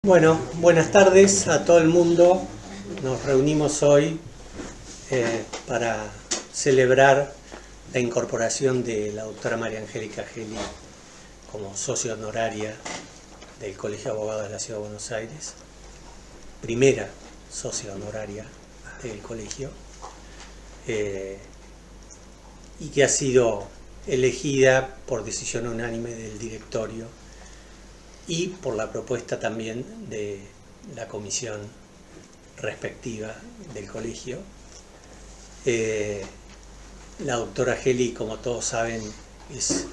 Bueno, buenas tardes a todo el mundo. Nos reunimos hoy para celebrar la incorporación de la doctora María Angélica Geli como socia honoraria del Colegio de Abogados de la Ciudad de Buenos Aires, primera socia honoraria del colegio, y que ha sido elegida por decisión unánime del directorio y por la propuesta también de la comisión respectiva del colegio. La doctora Geli, como todos saben, es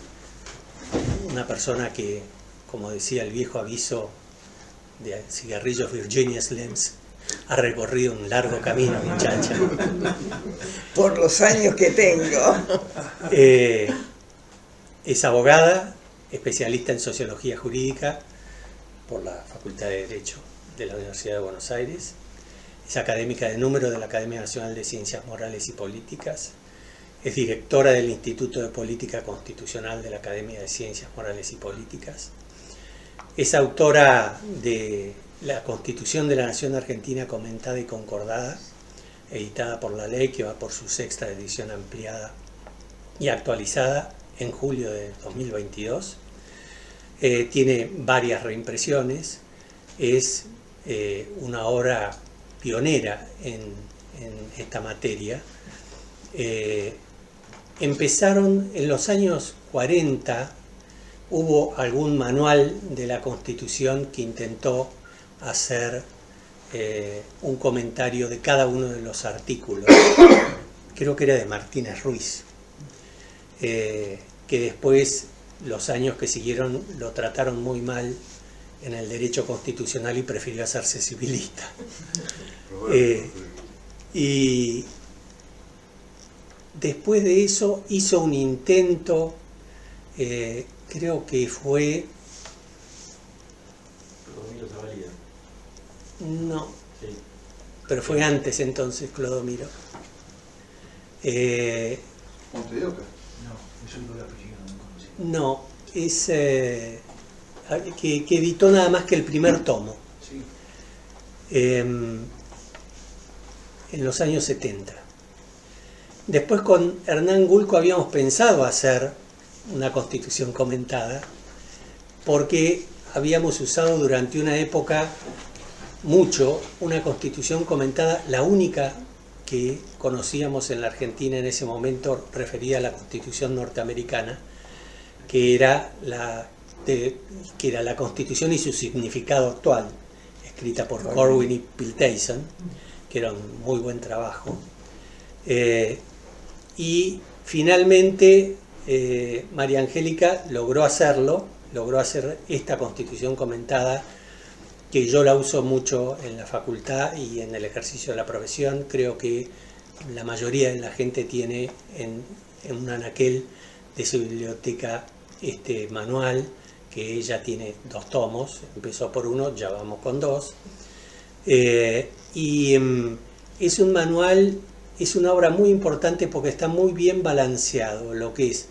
una persona que, como decía el viejo aviso de cigarrillos Virginia Slims, ha recorrido un largo camino, muchacha. Por los años que tengo. Es abogada, especialista en Sociología Jurídica por la Facultad de Derecho de la Universidad de Buenos Aires. Es académica de número de la Academia Nacional de Ciencias Morales y Políticas. Es directora del Instituto de Política Constitucional de la Academia de Ciencias Morales y Políticas. Es autora de la Constitución de la Nación Argentina comentada y concordada, editada por la ley, que va por su sexta edición ampliada y actualizada en julio de 2022. Tiene varias reimpresiones, es una obra pionera en esta materia. Empezaron en los años 40, hubo algún manual de la Constitución que intentó hacer un comentario de cada uno de los artículos. Creo que era de Martínez Ruiz. Que después, los años que siguieron, lo trataron muy mal en el derecho constitucional y prefirió hacerse civilista. Y después de eso hizo un intento, creo que fue... No, sí. Pero fue antes entonces, Clodomiro. ¿Montedoca? No, es que editó nada más que el primer tomo, Sí. En los años 70. Después con Hernán Gulco habíamos pensado hacer una constitución comentada, porque habíamos usado durante una época mucho una constitución comentada, la única que conocíamos en la Argentina en ese momento referida a la Constitución norteamericana, que era la Constitución y su significado actual, escrita por Corwin y Pilteyson, que era un muy buen trabajo. Y finalmente María Angélica logró hacer esta Constitución comentada, que yo la uso mucho en la facultad y en el ejercicio de la profesión. Creo que la mayoría de la gente tiene en un anaquel de su biblioteca este manual, que ella tiene 2 tomos, empezó por 1, ya vamos con 2. Es un manual, es una obra muy importante porque está muy bien balanceado lo que es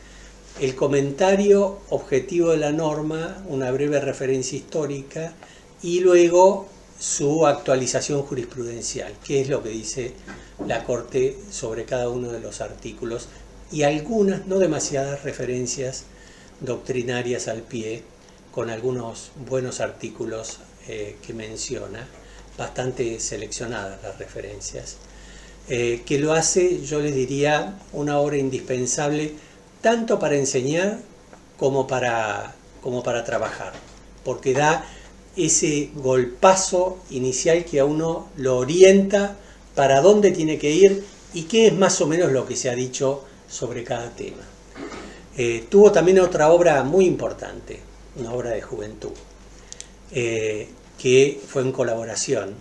el comentario objetivo de la norma, una breve referencia histórica, y luego su actualización jurisprudencial, que es lo que dice la Corte sobre cada uno de los artículos, y algunas, no demasiadas, referencias doctrinarias al pie, con algunos buenos artículos que menciona, bastante seleccionadas las referencias, que lo hace, yo les diría, una obra indispensable tanto para enseñar como para trabajar, porque da ese golpazo inicial que a uno lo orienta para dónde tiene que ir y qué es más o menos lo que se ha dicho sobre cada tema. Tuvo también otra obra muy importante, una obra de juventud, que fue en colaboración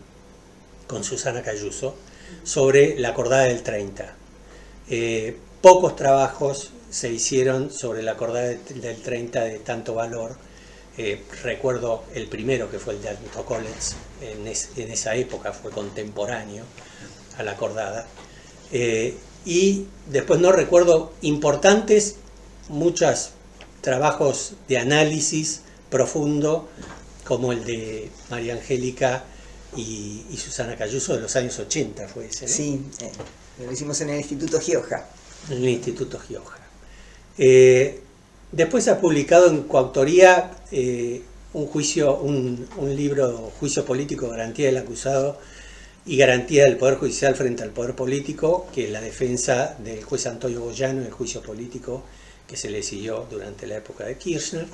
con Susana Cayuso, sobre la acordada del 30. Pocos trabajos se hicieron sobre la acordada del 30 de tanto valor. Recuerdo el primero, que fue el de Alto Collins, en esa época fue contemporáneo a la acordada, y después no recuerdo muchos trabajos de análisis profundo como el de María Angélica y Susana Cayuso de los años 80, fue ese, ¿no? Sí, lo hicimos en el Instituto Gioja. En el Instituto Gioja. Después ha publicado en coautoría un libro, Juicio Político, Garantía del Acusado y Garantía del Poder Judicial frente al Poder Político, que es la defensa del juez Antonio Boyano en el juicio político que se le siguió durante la época de Kirchner.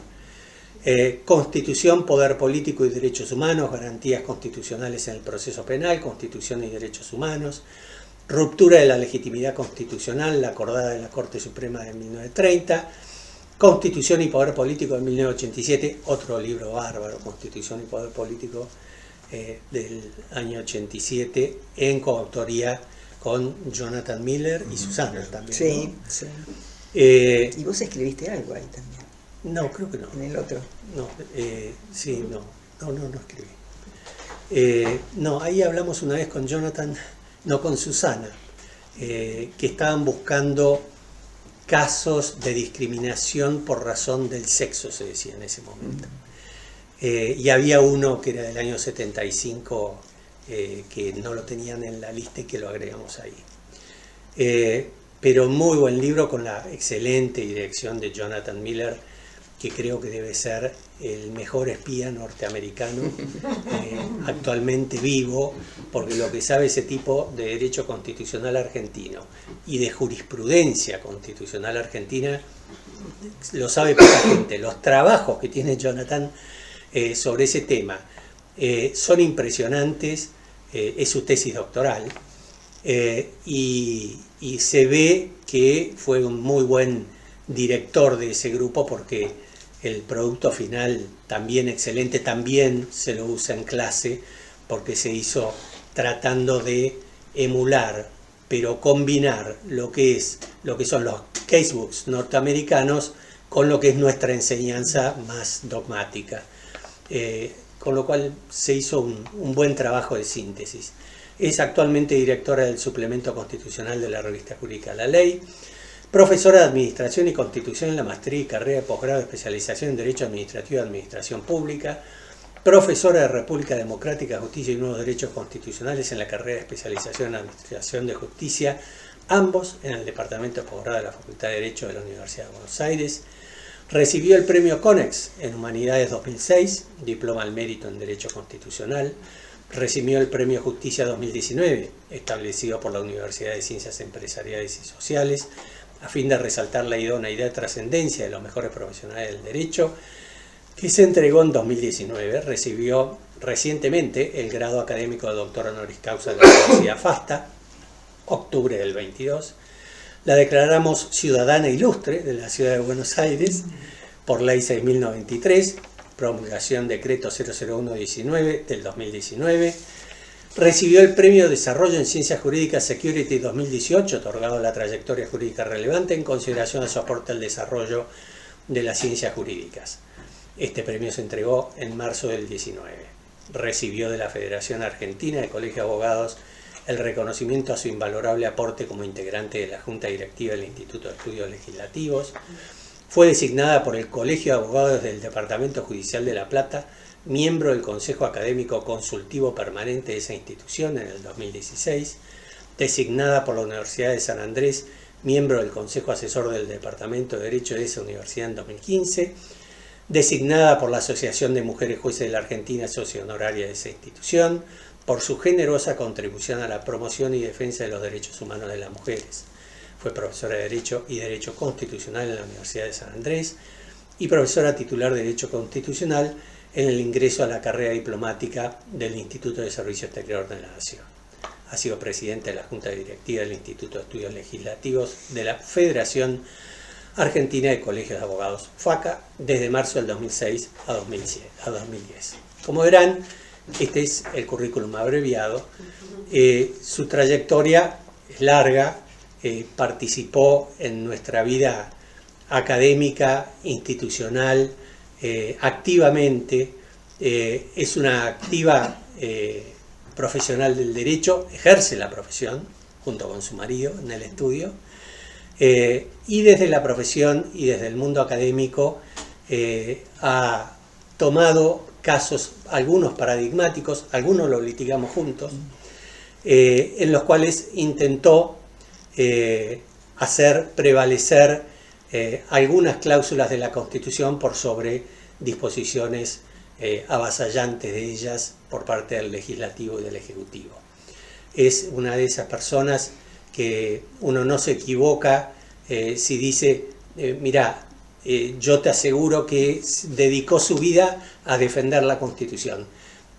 Constitución, Poder Político y Derechos Humanos, Garantías Constitucionales en el Proceso Penal, Constitución y Derechos Humanos, Ruptura de la Legitimidad Constitucional, la acordada en la Corte Suprema de 1930, Constitución y Poder Político de 1987, otro libro bárbaro, Constitución y Poder Político del año 87, en coautoría con Jonathan Miller y Susana también. Sí, ¿no? sí. Y vos escribiste algo ahí también. No, creo que no. En el otro. No, sí, no escribí. No, ahí hablamos una vez con Jonathan, no, con Susana, que estaban buscando casos de discriminación por razón del sexo, se decía en ese momento. Y había uno que era del año 75, que no lo tenían en la lista y que lo agregamos ahí. Pero muy buen libro con la excelente dirección de Jonathan Miller, que creo que debe ser el mejor espía norteamericano actualmente vivo, porque lo que sabe ese tipo de derecho constitucional argentino y de jurisprudencia constitucional argentina lo sabe poca gente. Los trabajos que tiene Jonathan sobre ese tema son impresionantes, es su tesis doctoral, y se ve que fue un muy buen director de ese grupo, porque el producto final también excelente, también se lo usa en clase, porque se hizo tratando de emular, pero combinar lo que son los casebooks norteamericanos con lo que es nuestra enseñanza más dogmática. Con lo cual se hizo un buen trabajo de síntesis. Es actualmente directora del suplemento constitucional de la revista jurídica La Ley, profesora de Administración y Constitución en la maestría y carrera de posgrado de especialización en Derecho Administrativo y Administración Pública, profesora de República Democrática, Justicia y Nuevos Derechos Constitucionales en la carrera de especialización en Administración de Justicia, ambos en el Departamento de Posgrado de la Facultad de Derecho de la Universidad de Buenos Aires. Recibió el premio CONEX en Humanidades 2006, diploma al mérito en Derecho Constitucional. Recibió el premio Justicia 2019, establecido por la Universidad de Ciencias Empresariales y Sociales, a fin de resaltar la idoneidad y trascendencia de los mejores profesionales del derecho, que se entregó en 2019. Recibió recientemente el grado académico de doctor honoris causa de la Universidad FASTA, octubre del 22. La declaramos ciudadana ilustre de la Ciudad de Buenos Aires por Ley 6093, promulgación decreto 00119 del 2019. Recibió el premio Desarrollo en Ciencias Jurídicas Security 2018, otorgado a la trayectoria jurídica relevante en consideración a su aporte al desarrollo de las ciencias jurídicas. Este premio se entregó en marzo del 19. Recibió de la Federación Argentina de Colegio de Abogados el reconocimiento a su invalorable aporte como integrante de la Junta Directiva del Instituto de Estudios Legislativos. Fue designada por el Colegio de Abogados del Departamento Judicial de La Plata miembro del Consejo Académico Consultivo Permanente de esa institución en el 2016, designada por la Universidad de San Andrés miembro del Consejo Asesor del Departamento de Derecho de esa universidad en 2015, designada por la Asociación de Mujeres Jueces de la Argentina, socia honoraria de esa institución, por su generosa contribución a la promoción y defensa de los derechos humanos de las mujeres. Fue profesora de Derecho y Derecho Constitucional en la Universidad de San Andrés y profesora titular de Derecho Constitucional en el ingreso a la carrera diplomática del Instituto de Servicio Exterior de la Nación. Ha sido presidente de la Junta Directiva del Instituto de Estudios Legislativos de la Federación Argentina de Colegios de Abogados, FACA, desde marzo del 2006 a 2010. Como verán, este es el currículum abreviado. Su trayectoria es larga, participó en nuestra vida académica, institucional, activamente, es una activa profesional del derecho, ejerce la profesión junto con su marido en el estudio, y desde la profesión y desde el mundo académico ha tomado casos, algunos paradigmáticos, algunos los litigamos juntos, en los cuales intentó hacer prevalecer algunas cláusulas de la Constitución por sobre disposiciones avasallantes de ellas por parte del Legislativo y del Ejecutivo. Es una de esas personas que uno no se equivoca si dice, mirá, yo te aseguro que dedicó su vida a defender la Constitución.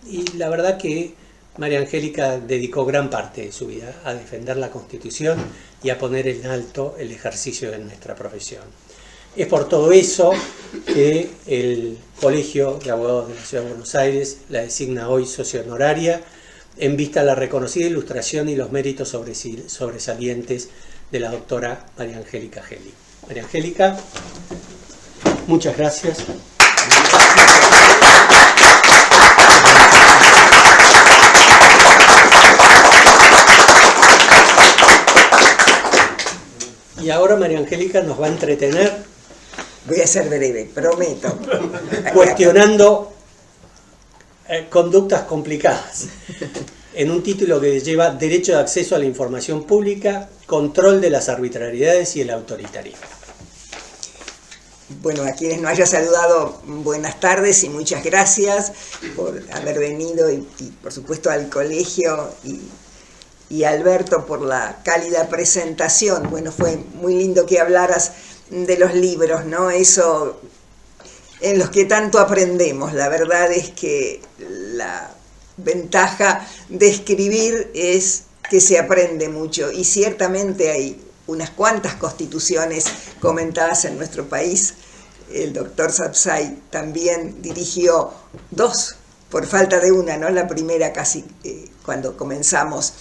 Y la verdad que María Angélica dedicó gran parte de su vida a defender la Constitución y a poner en alto el ejercicio de nuestra profesión. Es por todo eso que el Colegio de Abogados de la Ciudad de Buenos Aires la designa hoy socia honoraria en vista a la reconocida ilustración y los méritos sobresalientes de la doctora María Angélica Gelli. María Angélica, muchas gracias. Y ahora María Angélica nos va a entretener. Voy a ser breve, prometo. Cuestionando conductas complicadas. En un título que lleva Derecho de acceso a la información pública, control de las arbitrariedades y el autoritarismo. Bueno, a quienes no haya saludado, buenas tardes y muchas gracias por haber venido y por supuesto al colegio y a Alberto por la cálida presentación. Bueno, fue muy lindo que hablaras de los libros, ¿no? Eso en los que tanto aprendemos. La verdad es que la ventaja de escribir es que se aprende mucho y ciertamente hay unas cuantas constituciones comentadas en nuestro país. El doctor Sapsay también dirigió 2, por falta de una, ¿no? La primera casi cuando comenzamos,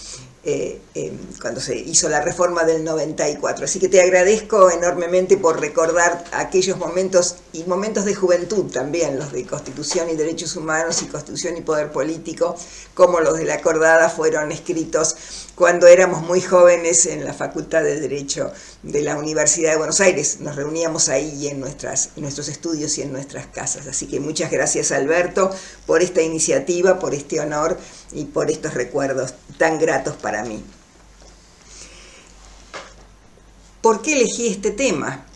cuando se hizo la reforma del 94. Así que te agradezco enormemente por recordar aquellos momentos y momentos de juventud también, los de Constitución y Derechos Humanos y Constitución y Poder Político, como los de la acordada fueron escritos cuando éramos muy jóvenes en la Facultad de Derecho de la Universidad de Buenos Aires. Nos reuníamos ahí en nuestros estudios y en nuestras casas. Así que muchas gracias, Alberto, por esta iniciativa, por este honor y por estos recuerdos tan gratos para mí. ¿Por qué elegí este tema?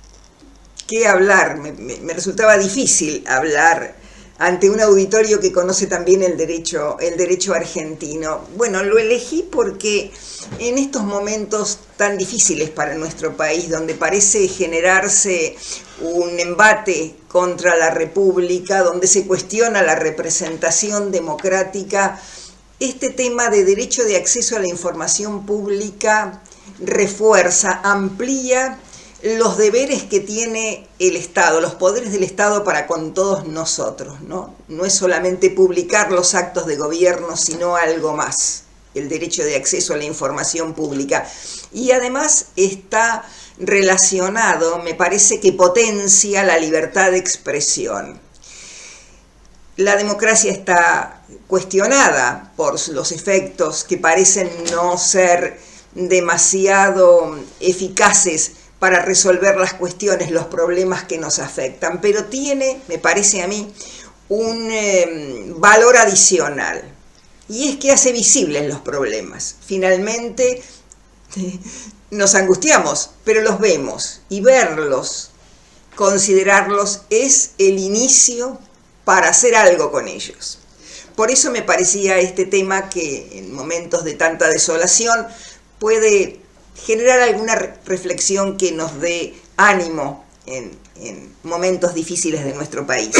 ¿Qué hablar? Me resultaba difícil hablar ante un auditorio que conoce también el derecho argentino. Bueno, lo elegí porque en estos momentos tan difíciles para nuestro país, donde parece generarse un embate contra la República, donde se cuestiona la representación democrática, este tema de derecho de acceso a la información pública refuerza, amplía los deberes que tiene el Estado, los poderes del Estado para con todos nosotros, ¿no? No es solamente publicar los actos de gobierno, sino algo más, el derecho de acceso a la información pública. Y además está relacionado, me parece que potencia la libertad de expresión. La democracia está cuestionada por los efectos que parecen no ser demasiado eficaces para resolver las cuestiones, los problemas que nos afectan, pero tiene, me parece a mí, un valor adicional, y es que hace visibles los problemas. Finalmente nos angustiamos, pero los vemos, y verlos, considerarlos, es el inicio para hacer algo con ellos. Por eso me parecía este tema que en momentos de tanta desolación puede generar alguna reflexión que nos dé ánimo en momentos difíciles de nuestro país.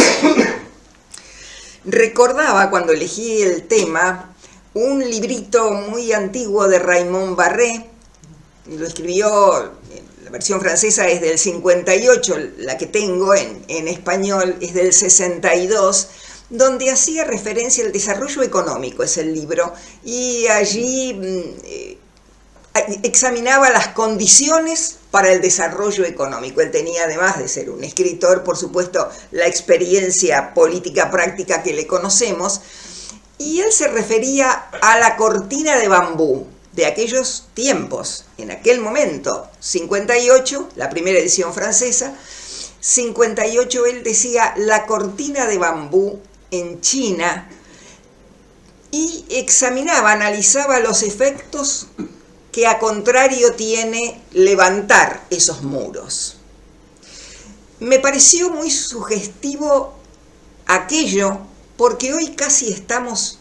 Recordaba cuando elegí el tema un librito muy antiguo de Raymond Barré, lo escribió, la versión francesa es del 58, la que tengo en español es del 62, donde hacía referencia al desarrollo económico, es el libro, y allí examinaba las condiciones para el desarrollo económico. Él tenía, además de ser un escritor, por supuesto, la experiencia política práctica que le conocemos, y él se refería a la cortina de bambú de aquellos tiempos, en aquel momento, 58, la primera edición francesa, 58, él decía, la cortina de bambú en China y examinaba, analizaba los efectos que a contrario tiene levantar esos muros. Me pareció muy sugestivo aquello porque hoy casi estamos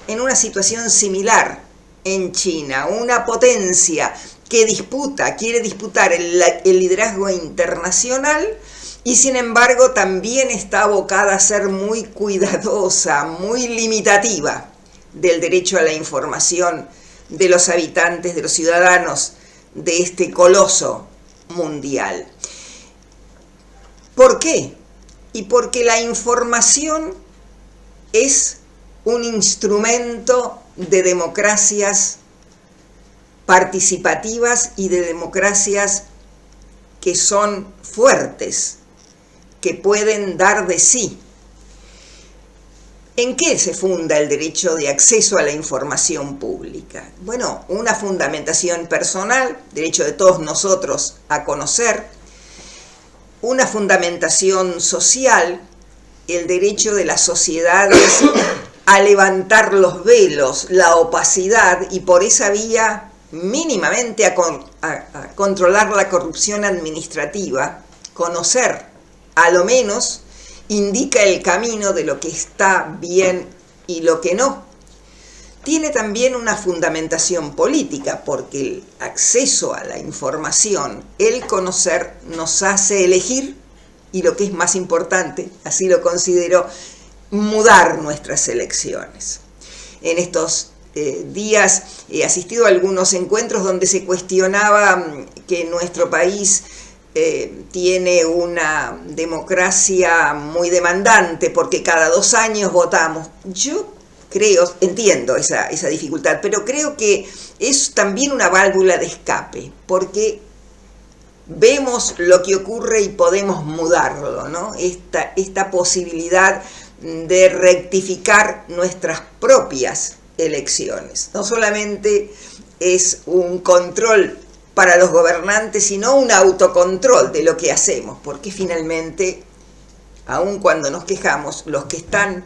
en una situación similar en China, una potencia que quiere disputar el liderazgo internacional y sin embargo también está abocada a ser muy cuidadosa, muy limitativa del derecho a la información de los habitantes, de los ciudadanos de este coloso mundial. ¿Por qué? Y porque la información es un instrumento de democracias participativas y de democracias que son fuertes, que pueden dar de sí. ¿En qué se funda el derecho de acceso a la información pública? Bueno, una fundamentación personal, derecho de todos nosotros a conocer, una fundamentación social, el derecho de las sociedades a levantar los velos, la opacidad y por esa vía mínimamente a controlar la corrupción administrativa, conocer a lo menos indica el camino de lo que está bien y lo que no. Tiene también una fundamentación política, porque el acceso a la información, el conocer, nos hace elegir, y lo que es más importante, así lo considero, mudar nuestras elecciones. En estos días he asistido a algunos encuentros donde se cuestionaba que nuestro país tiene una democracia muy demandante porque cada 2 años votamos. Yo entiendo esa dificultad, pero creo que es también una válvula de escape, porque vemos lo que ocurre y podemos mudarlo, ¿no? Esta posibilidad de rectificar nuestras propias elecciones. No solamente es un control para los gobernantes, sino un autocontrol de lo que hacemos, porque finalmente, aun cuando nos quejamos, los que están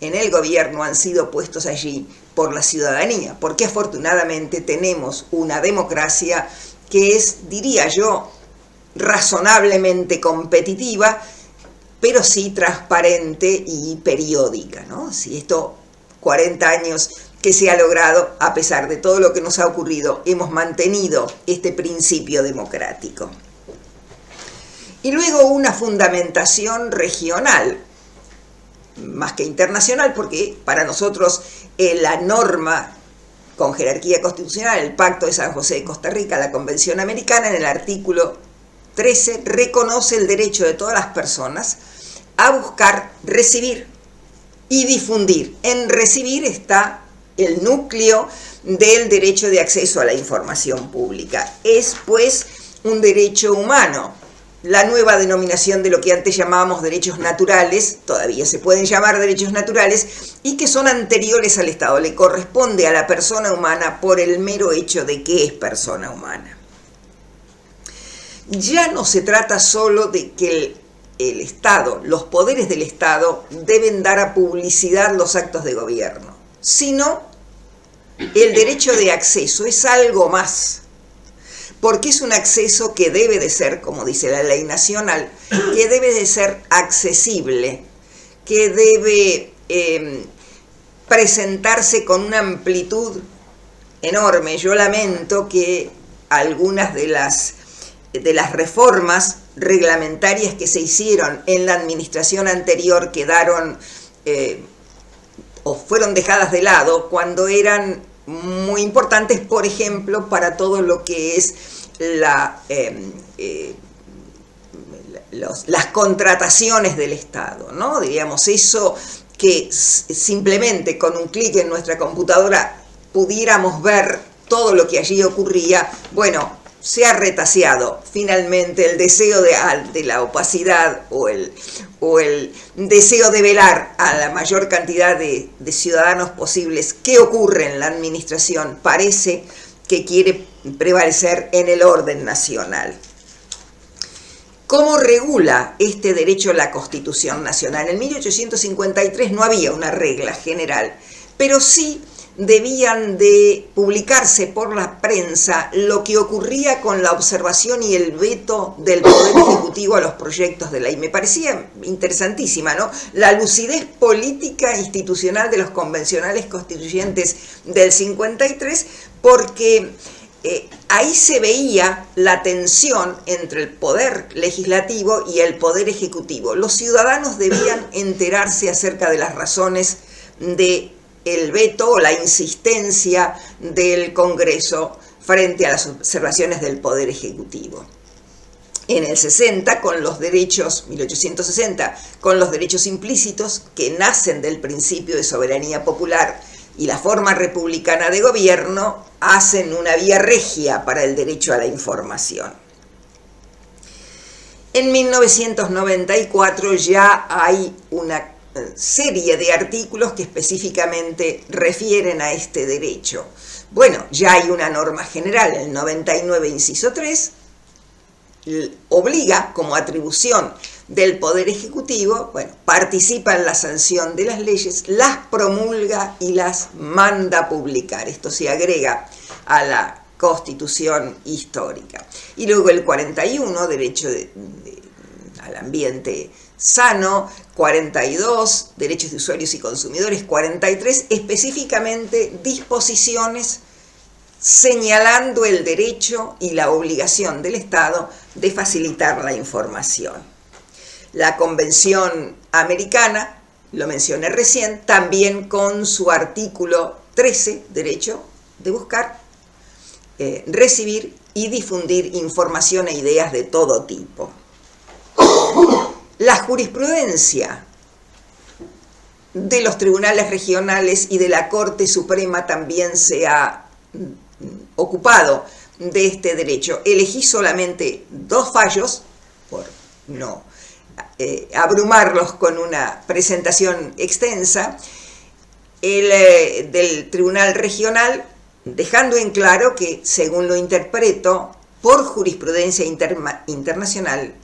en el gobierno han sido puestos allí por la ciudadanía, porque afortunadamente tenemos una democracia que es, diría yo, razonablemente competitiva, pero sí transparente y periódica, ¿no? Si esto 40 años que se ha logrado, a pesar de todo lo que nos ha ocurrido, hemos mantenido este principio democrático. Y luego una fundamentación regional, más que internacional, porque para nosotros la norma con jerarquía constitucional, el Pacto de San José de Costa Rica, la Convención Americana, en el artículo 13, reconoce el derecho de todas las personas a buscar, recibir y difundir. En recibir está el núcleo del derecho de acceso a la información pública. Es, pues, un derecho humano. La nueva denominación de lo que antes llamábamos derechos naturales, todavía se pueden llamar derechos naturales, y que son anteriores al Estado. Le corresponde a la persona humana por el mero hecho de que es persona humana. Ya no se trata solo de que el Estado, los poderes del Estado, deben dar a publicidad los actos de gobierno, sino el derecho de acceso es algo más, porque es un acceso que debe de ser, como dice la ley nacional, que debe de ser accesible, que debe presentarse con una amplitud enorme. Yo lamento que algunas de las reformas reglamentarias que se hicieron en la administración anterior quedaron o fueron dejadas de lado cuando eran muy importantes, por ejemplo, para todo lo que es las contrataciones del Estado, ¿no? Diríamos, eso que simplemente con un clic en nuestra computadora pudiéramos ver todo lo que allí ocurría. Bueno, se ha retaseado finalmente el deseo de la opacidad o el deseo de velar a la mayor cantidad de ciudadanos posibles. ¿Qué ocurre en la administración? Parece que quiere prevalecer en el orden nacional. ¿Cómo regula este derecho la Constitución Nacional? En 1853 no había una regla general, pero sí debían de publicarse por la prensa lo que ocurría con la observación y el veto del Poder Ejecutivo a los proyectos de ley. Me parecía interesantísima, ¿no? La lucidez política institucional de los convencionales constituyentes del 53, porque ahí se veía la tensión entre el poder legislativo y el poder ejecutivo. Los ciudadanos debían enterarse acerca de las razones de el veto o la insistencia del Congreso frente a las observaciones del Poder Ejecutivo. En el 60, con los derechos, 1860, con los derechos implícitos que nacen del principio de soberanía popular y la forma republicana de gobierno, hacen una vía regia para el derecho a la información. En 1994 ya hay una serie de artículos que específicamente refieren a este derecho. Bueno, ya hay una norma general, el 99, inciso 3, obliga como atribución del Poder Ejecutivo, bueno, participa en la sanción de las leyes, las promulga y las manda a publicar. Esto se agrega a la Constitución histórica. Y luego el 41, derecho al ambiente sano, 42, derechos de usuarios y consumidores, 43, específicamente disposiciones señalando el derecho y la obligación del Estado de facilitar la información. La Convención Americana, lo mencioné recién, también con su artículo 13, derecho de buscar, recibir y difundir información e ideas de todo tipo. La jurisprudencia de los tribunales regionales y de la Corte Suprema también se ha ocupado de este derecho. Elegí solamente 2 fallos, por no abrumarlos con una presentación extensa, el del Tribunal Regional, dejando en claro que, según lo interpreto, por jurisprudencia internacional,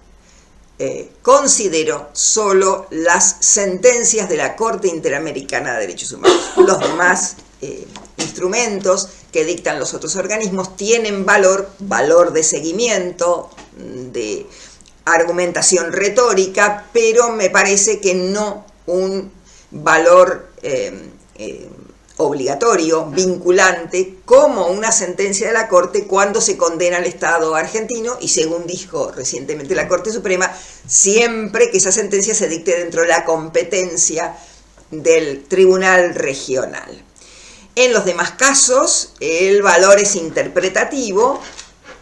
considero solo las sentencias de la Corte Interamericana de Derechos Humanos. Los demás instrumentos que dictan los otros organismos tienen valor de seguimiento, de argumentación retórica, pero me parece que no un valor obligatorio, vinculante, como una sentencia de la Corte cuando se condena al Estado argentino, y según dijo recientemente la Corte Suprema, siempre que esa sentencia se dicte dentro de la competencia del Tribunal Regional. En los demás casos, el valor es interpretativo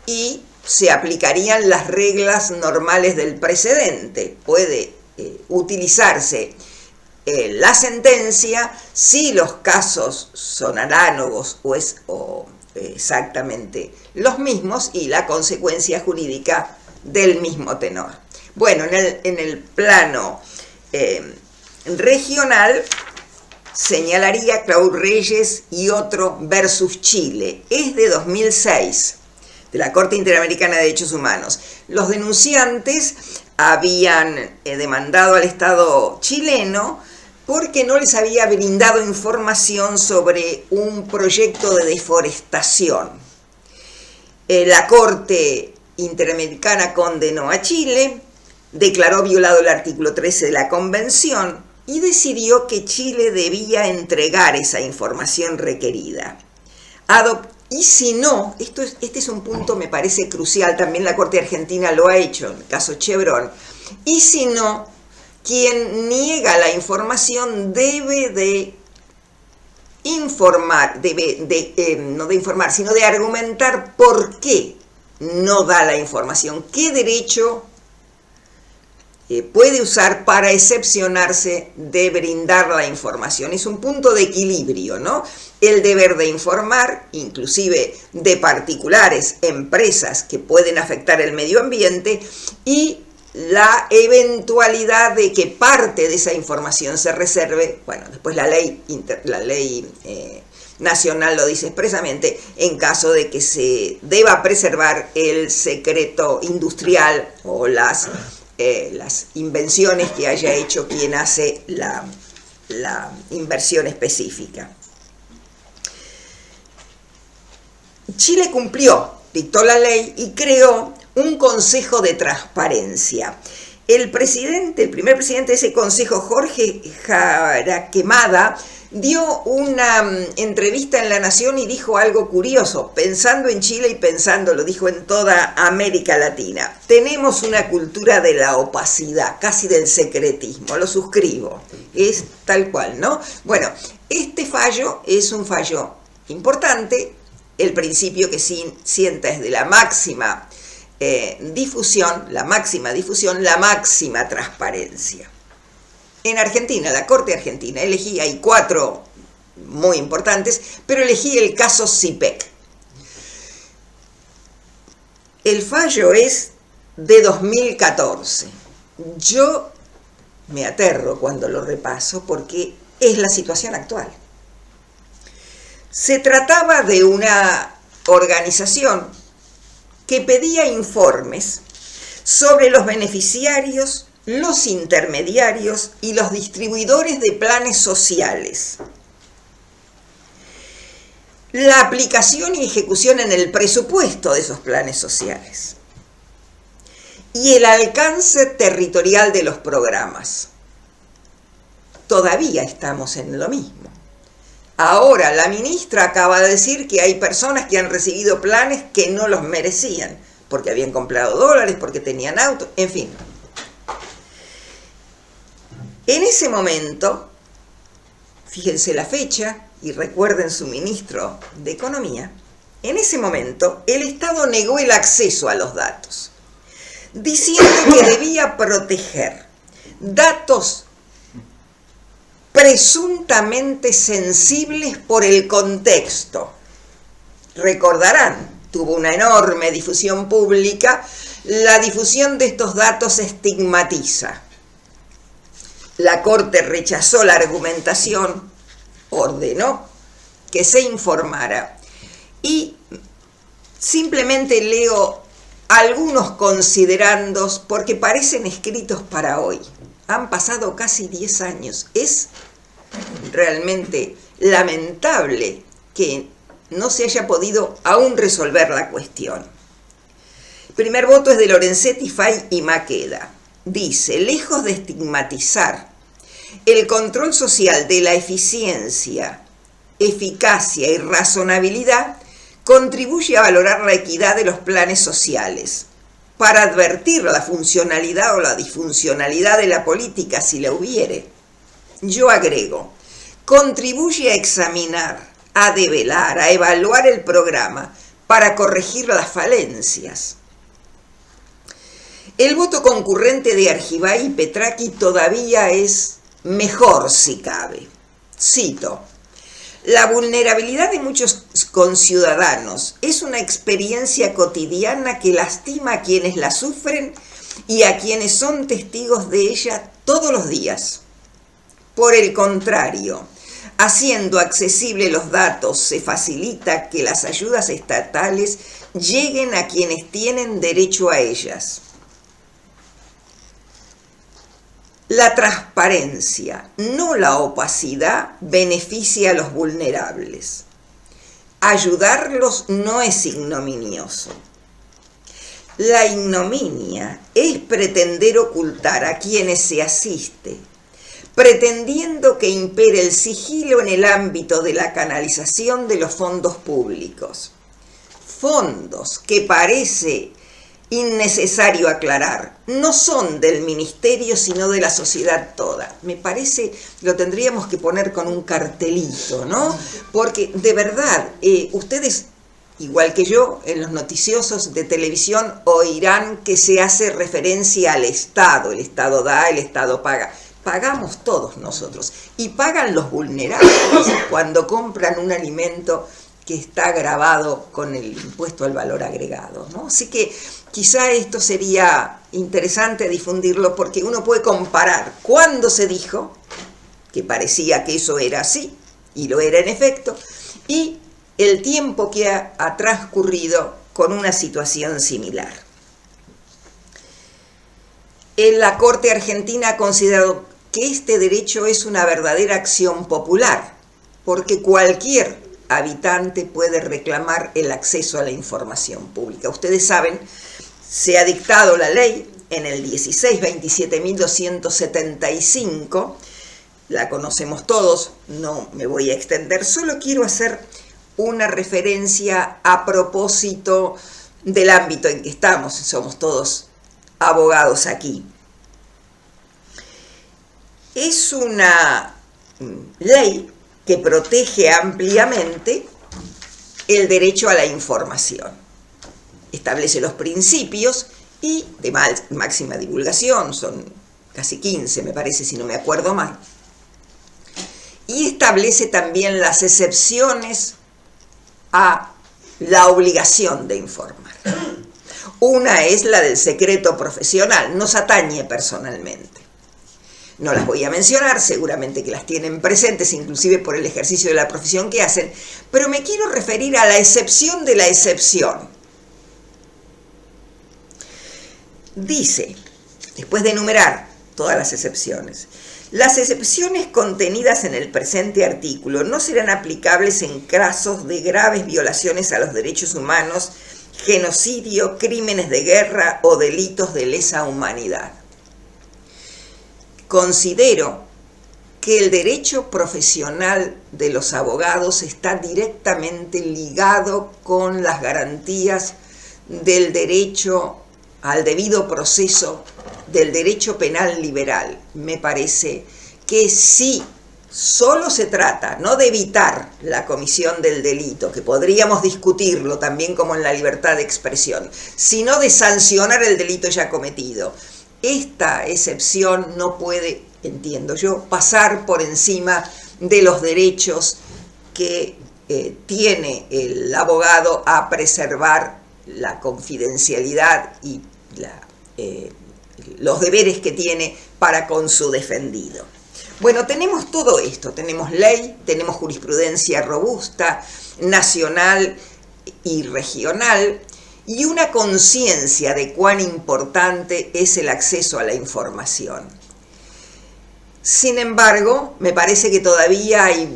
y se aplicarían las reglas normales del precedente. Puede utilizarse la sentencia si los casos son análogos o exactamente los mismos y la consecuencia jurídica del mismo tenor. Bueno, en el plano regional señalaría Claude Reyes y otro versus Chile. Es de 2006, de la Corte Interamericana de Derechos Humanos. Los denunciantes habían demandado al Estado chileno porque no les había brindado información sobre un proyecto de deforestación. La Corte Interamericana condenó a Chile, declaró violado el artículo 13 de la Convención y decidió que Chile debía entregar esa información requerida. Y si no, este es un punto me parece crucial, también la Corte Argentina lo ha hecho en el caso Chevron, y si no, quien niega la información debe de informar, no de informar, sino de argumentar por qué no da la información, qué derecho puede usar para excepcionarse de brindar la información. Es un punto de equilibrio, ¿no? El deber de informar, inclusive de particulares, empresas que pueden afectar el medio ambiente, y la eventualidad de que parte de esa información se reserve, bueno, después la ley nacional lo dice expresamente, en caso de que se deba preservar el secreto industrial o las invenciones que haya hecho quien hace la inversión específica. Chile cumplió, dictó la ley y creó un consejo de transparencia. El primer presidente de ese consejo, Jorge Jaraquemada, dio una entrevista en La Nación y dijo algo curioso, pensando en Chile y pensando, lo dijo en toda América Latina. Tenemos una cultura de la opacidad, casi del secretismo, lo suscribo, es tal cual, ¿no? Bueno, este fallo es un fallo importante, el principio que sienta es de la máxima difusión, la máxima transparencia. En Argentina, la Corte Argentina, hay 4 muy importantes, pero elegí el caso CIPEC. El fallo es de 2014. Yo me aterro cuando lo repaso porque es la situación actual. Se trataba de una organización que pedía informes sobre los beneficiarios, los intermediarios y los distribuidores de planes sociales, la aplicación y ejecución en el presupuesto de esos planes sociales y el alcance territorial de los programas. Todavía estamos en lo mismo. Ahora la ministra acaba de decir que hay personas que han recibido planes que no los merecían, porque habían comprado dólares, porque tenían autos, en fin. En ese momento, fíjense la fecha y recuerden su ministro de Economía, en ese momento el Estado negó el acceso a los datos, diciendo que debía proteger datos presuntamente sensibles por el contexto. Recordarán, tuvo una enorme difusión pública, la difusión de estos datos estigmatiza. La Corte rechazó la argumentación, ordenó que se informara y simplemente leo algunos considerandos porque parecen escritos para hoy. Han pasado casi 10 años. Es realmente lamentable que no se haya podido aún resolver la cuestión. El primer voto es de Lorenzetti, Fay y Maqueda. Dice, lejos de estigmatizar el control social de la eficiencia, eficacia y razonabilidad, contribuye a valorar la equidad de los planes sociales, para advertir la funcionalidad o la disfuncionalidad de la política si la hubiere. Yo agrego, contribuye a examinar, a develar, a evaluar el programa para corregir las falencias. El voto concurrente de Argibay y Petraki todavía es mejor si cabe. Cito, la vulnerabilidad de muchos conciudadanos es una experiencia cotidiana que lastima a quienes la sufren y a quienes son testigos de ella todos los días. Por el contrario, haciendo accesibles los datos, se facilita que las ayudas estatales lleguen a quienes tienen derecho a ellas. La transparencia, no la opacidad, beneficia a los vulnerables. Ayudarlos no es ignominioso. La ignominia es pretender ocultar a quienes se asiste, pretendiendo que impere el sigilo en el ámbito de la canalización de los fondos públicos. Fondos que parece innecesario aclarar, no son del ministerio sino de la sociedad toda. Me parece, lo tendríamos que poner con un cartelito, ¿no? Porque de verdad, ustedes, igual que yo, en los noticiosos de televisión oirán que se hace referencia al Estado. El Estado da, el Estado paga. Pagamos todos nosotros y pagan los vulnerables cuando compran un alimento que está grabado con el impuesto al valor agregado, ¿no? Así que quizá esto sería interesante difundirlo, porque uno puede comparar cuándo se dijo, que parecía que eso era así, y lo era en efecto, y el tiempo que ha transcurrido con una situación similar. La Corte Argentina ha considerado que este derecho es una verdadera acción popular, porque cualquier habitante puede reclamar el acceso a la información pública. Ustedes saben, se ha dictado la ley en el 1627.275, la conocemos todos, no me voy a extender, solo quiero hacer una referencia a propósito del ámbito en que estamos, somos todos abogados aquí. Es una ley que protege ampliamente el derecho a la información. Establece los principios y de máxima divulgación, son casi 15, me parece, si no me acuerdo mal. Y establece también las excepciones a la obligación de informar. Una es la del secreto profesional, nos atañe personalmente. No las voy a mencionar, seguramente que las tienen presentes, inclusive por el ejercicio de la profesión que hacen, pero me quiero referir a la excepción de la excepción. Dice, después de enumerar todas las excepciones, las excepciones contenidas en el presente artículo no serán aplicables en casos de graves violaciones a los derechos humanos, genocidio, crímenes de guerra o delitos de lesa humanidad. Considero que el derecho profesional de los abogados está directamente ligado con las garantías del derecho al debido proceso, del derecho penal liberal. Me parece que si solo se trata no de evitar la comisión del delito, que podríamos discutirlo también como en la libertad de expresión, sino de sancionar el delito ya cometido, esta excepción no puede, entiendo yo, pasar por encima de los derechos que tiene el abogado a preservar la confidencialidad y los deberes que tiene para con su defendido. Bueno, tenemos todo esto, tenemos ley, tenemos jurisprudencia robusta, nacional y regional, y una conciencia de cuán importante es el acceso a la información. Sin embargo, me parece que todavía hay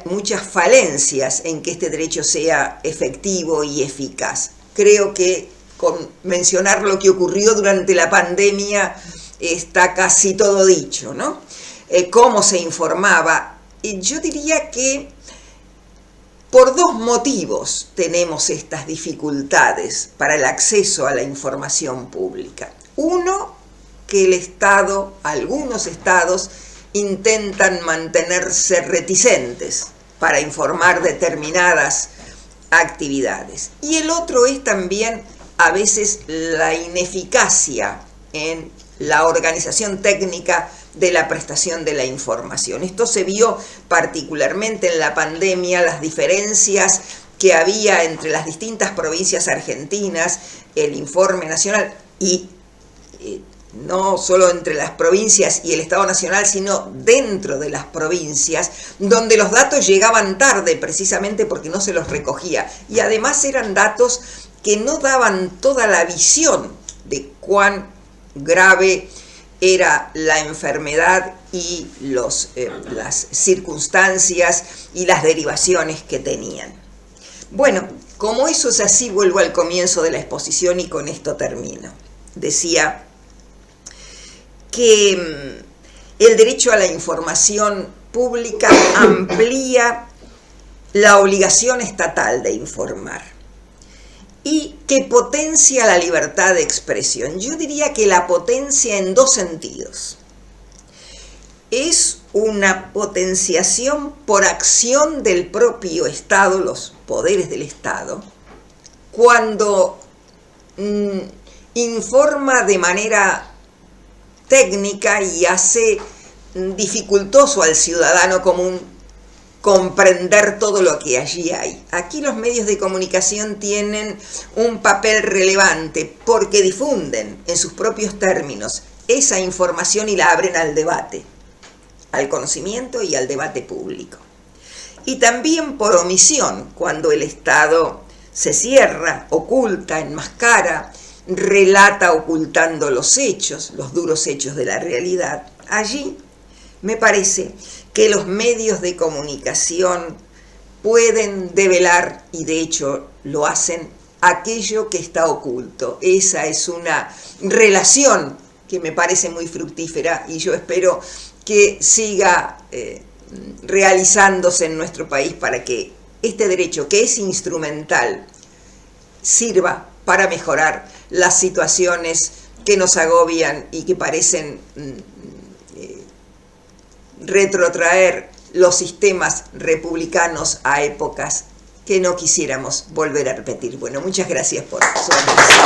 muchas falencias en que este derecho sea efectivo y eficaz. Creo que con mencionar lo que ocurrió durante la pandemia está casi todo dicho, ¿no? Cómo se informaba. Yo diría que por dos motivos tenemos estas dificultades para el acceso a la información pública. Uno, que el Estado, algunos estados, intentan mantenerse reticentes para informar determinadas actividades. Y el otro es también a veces la ineficacia en la organización técnica de la prestación de la información. Esto se vio particularmente en la pandemia, las diferencias que había entre las distintas provincias argentinas, el informe nacional, y no solo entre las provincias y el Estado Nacional, sino dentro de las provincias, donde los datos llegaban tarde precisamente porque no se los recogía. Y además eran datos que no daban toda la visión de cuán grave era la enfermedad y las circunstancias y las derivaciones que tenían. Bueno, como eso es así, vuelvo al comienzo de la exposición y con esto termino. Decía que el derecho a la información pública amplía la obligación estatal de informar y que potencia la libertad de expresión. Yo diría que la potencia en dos sentidos. Es una potenciación por acción del propio Estado, los poderes del Estado, cuando informa de manera técnica y hace dificultoso al ciudadano común comprender todo lo que allí hay. Aquí los medios de comunicación tienen un papel relevante porque difunden en sus propios términos esa información y la abren al debate, al conocimiento y al debate público. Y también por omisión, cuando el Estado se cierra, oculta, enmascara, relata ocultando los hechos, los duros hechos de la realidad. Allí me parece que los medios de comunicación pueden develar, y de hecho lo hacen, aquello que está oculto. Esa es una relación que me parece muy fructífera y yo espero que siga realizándose en nuestro país para que este derecho, que es instrumental, sirva para mejorar las situaciones que nos agobian y que parecen retrotraer los sistemas republicanos a épocas que no quisiéramos volver a repetir. Bueno, muchas gracias por su atención.